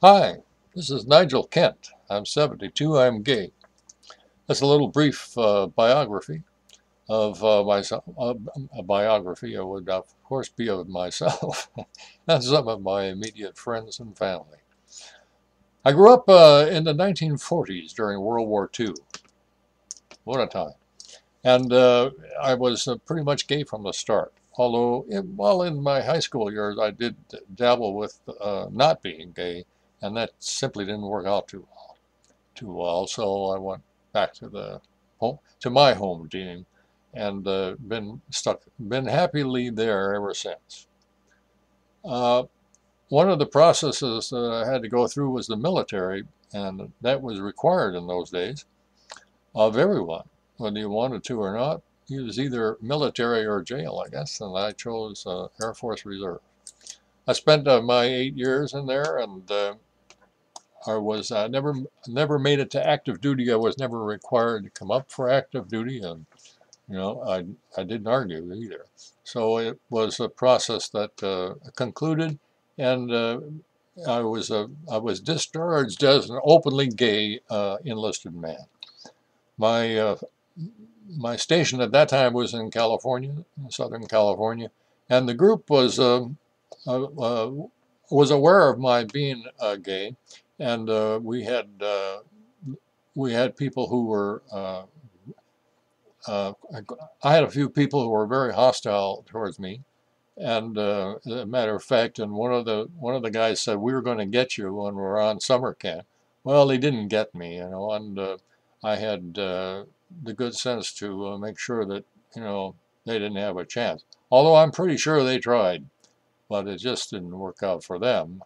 Hi, this is Nigel Kent. I'm 72. I'm gay. That's a little brief biography of myself. A biography would, of course, be of myself and some of my immediate friends and family. I grew up in the 1940s during World War II. What a time. And I was pretty much gay from the start. Although, while in my high school years, I did dabble with not being gay, and that simply didn't work out too well. So I went back to the home to my home team, and been happily there ever since. Uh, One of the processes that I had to go through was the military, and that was required in those days of everyone, whether you wanted to or not. It was either military or jail, I guess, and I chose Air Force Reserve. I spent my 8 years in there, and I was never made it to active duty. I was never required to come up for active duty, and I didn't argue either. So it was a process that concluded, and I was discharged as an openly gay enlisted man. My my station at that time was in California, Southern California, and the group uh, uh, was aware of my being gay, and we had people who were uh, I had a few people who were very hostile towards me, and as a matter of fact, and one of the guys said we were going to get you when we were on summer camp. Well, he didn't get me, and I had the good sense to make sure that they didn't have a chance. Although I'm pretty sure they tried, but it just didn't work out for them.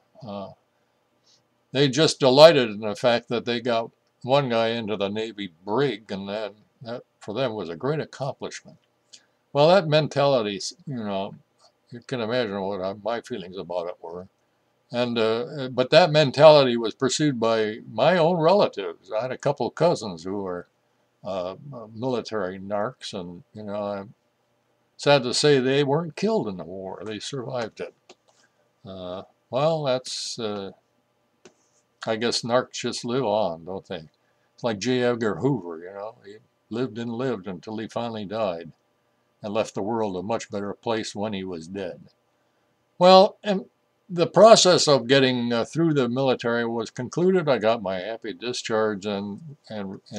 They just delighted in the fact that they got one guy into the Navy brig, and that for them was a great accomplishment. Well, that mentality, you can imagine what my feelings about it were. And but that mentality was pursued by my own relatives. I had a couple of cousins who were military narcs, and I'm sad to say they weren't killed in the war. They survived it. Uh, well, that's I guess narcs just live on, don't they? It's like J. Edgar Hoover. He lived and lived until he finally died and left the world a much better place when he was dead. Well, and the process of getting through the military was concluded. I got my happy discharge, and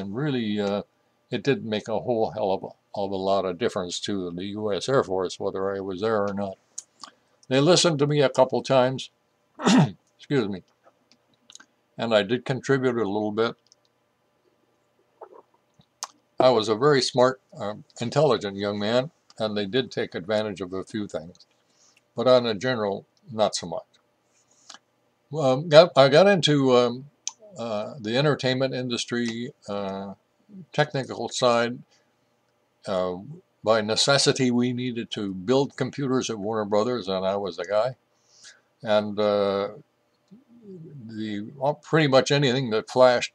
really, it didn't make a whole hell of a lot of difference to the U.S. Air Force whether I was there or not. They listened to me a couple times, excuse me, and I did contribute a little bit. I was a very smart, intelligent young man, and they did take advantage of a few things, but on a general, not so much. I got into the entertainment industry, technical side. Uh, by necessity, we needed to build computers at Warner Brothers, and I was the guy. And pretty much anything that flashed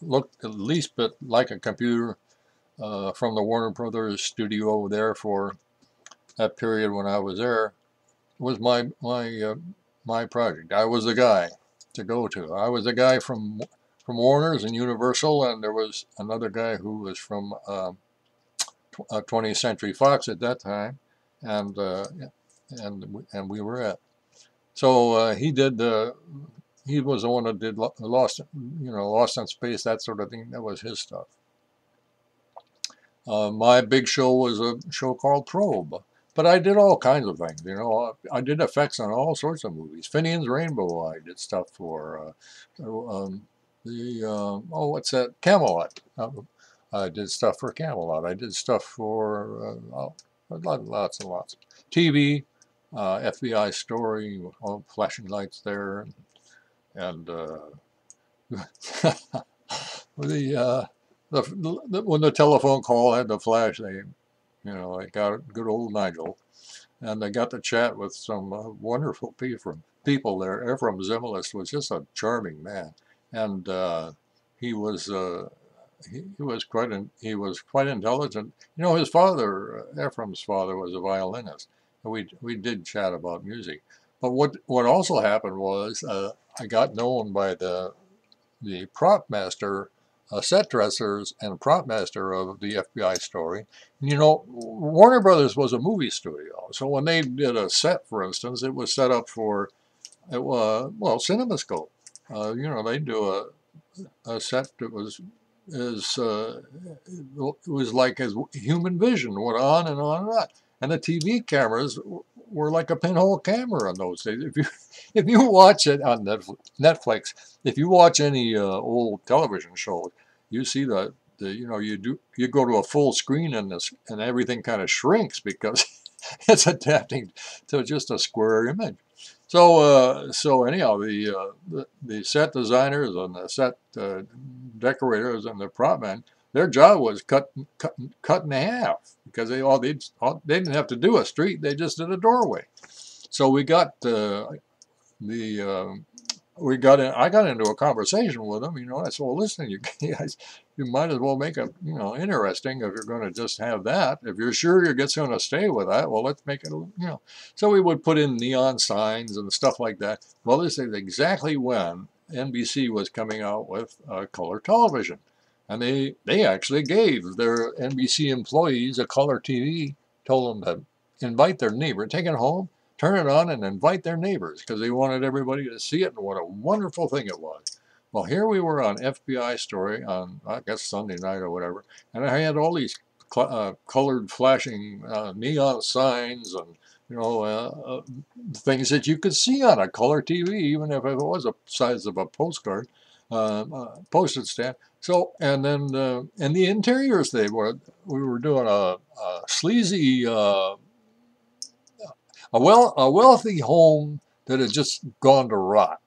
looked at least bit like a computer from the Warner Brothers studio over there for that period when I was there was my project. I was the guy to go to. I was the guy from Warner's and Universal, and there was another guy who was from 20th Century Fox at that time, and and we were at. So he was the one that did Lost in Space, that sort of thing. That was his stuff. My big show was a show called Probe. But I did all kinds of things, I did effects on all sorts of movies. Finian's Rainbow, I did stuff for what's that? Camelot. I did stuff for Camelot. I did stuff for lots and lots. TV, FBI story, all flashing lights there, and the, when the telephone call had the flash, I got good old Nigel, and I got to chat with some wonderful people there. Ephraim Zimbalist was just a charming man, and he was he was quite intelligent. His father, Ephraim's father, was a violinist, and we did chat about music. But what also happened was I got known by the prop master, set dressers, and prop master of the FBI story. You know, Warner Brothers was a movie studio, so when they did a set, for instance, it was set up for it was well CinemaScope. You know, they do a set that was is it was like as human vision went on and on and on, and the TV cameras were like a pinhole camera in those days. If you watch it on Netflix, if you watch any old television shows, you see the you know you go to a full screen and this and everything kind of shrinks because it's adapting to just a square image. So anyhow, the set designers and the set decorators and the prop men, their job was cut in half because they didn't have to do a street; they just did a doorway. So the I got into a conversation with them. You know, I said, "Well, listen, you guys, you might as well make it, you know, interesting if you're going to just have that. If you're sure you're just going to stay with that, well, let's make it, you know." So we would put in neon signs and stuff like that. Well, this is exactly when NBC was coming out with color television, and they actually gave their NBC employees a color TV, told them to invite their neighbor, take it home, turn it on, and invite their neighbors because they wanted everybody to see it and what a wonderful thing it was. Well, here we were on FBI Story on, I guess, Sunday night or whatever, and I had all these colored flashing neon signs and, you know, things that you could see on a color TV, even if it was the size of a postcard, postage stamp. So, and then in the interiors, we were doing a sleazy a wealthy home that had just gone to rot,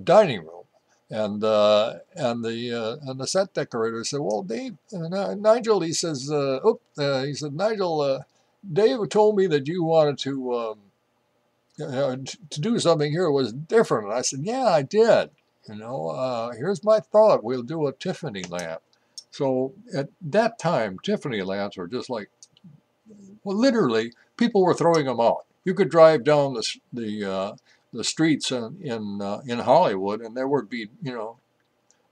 dining room, and the set decorator said, "Well, Dave, Nigel," he says, he said, "Nigel, Dave told me that you wanted to do something here was different." And I said, "Yeah, I did. You know, here's my thought. We'll do a Tiffany lamp." So at that time, Tiffany lamps were just like, well, literally, people were throwing them out. You could drive down the streets in Hollywood, and there would be, you know,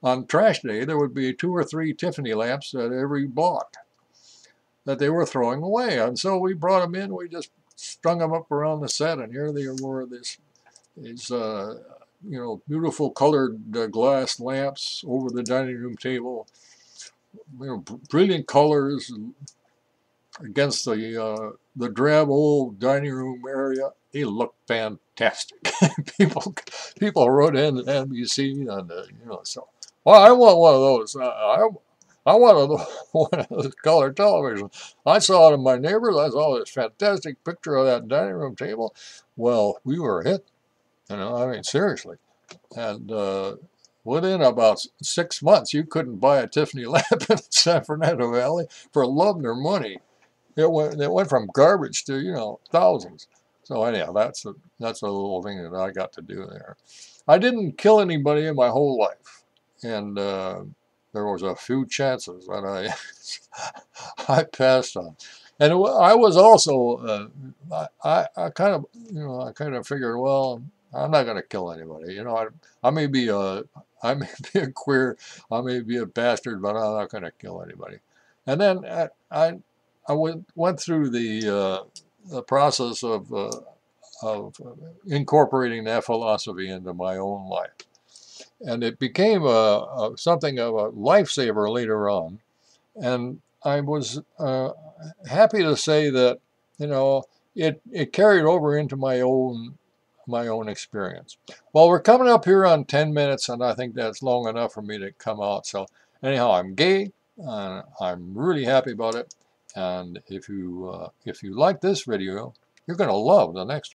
on trash day, there would be 2 or 3 Tiffany lamps at every block that they were throwing away. And so we brought them in. We just strung them up around the set, and here they were. These you know, beautiful colored glass lamps over the dining room table. You know, brilliant colors against the drab old dining room area. They looked fantastic. people wrote in to NBC and you know, so, well, I want one of those. I want one of those color television. I saw it in my neighbors. I saw this fantastic picture of that dining room table. Well, we were hit. You know, I mean, seriously. And within about 6 months, you couldn't buy a Tiffany lamp in San Fernando Valley for love nor money. It went from garbage to, you know, thousands. So anyhow, that's a little thing that I got to do there. I didn't kill anybody in my whole life, and there was a few chances that I passed on. And I was also I kind of, you know, I kind of figured, well, I'm not going to kill anybody. You know, I may be I may be a queer, I may be a bastard, but I'm not going to kill anybody. And then I went through the process of incorporating that philosophy into my own life, and it became something of a lifesaver later on. And I was happy to say that, you know, it carried over into my own experience. Well, we're coming up here on 10 minutes, and I think that's long enough for me to come out. So anyhow, I'm gay, and I'm really happy about it. And if you like this video, you're going to love the next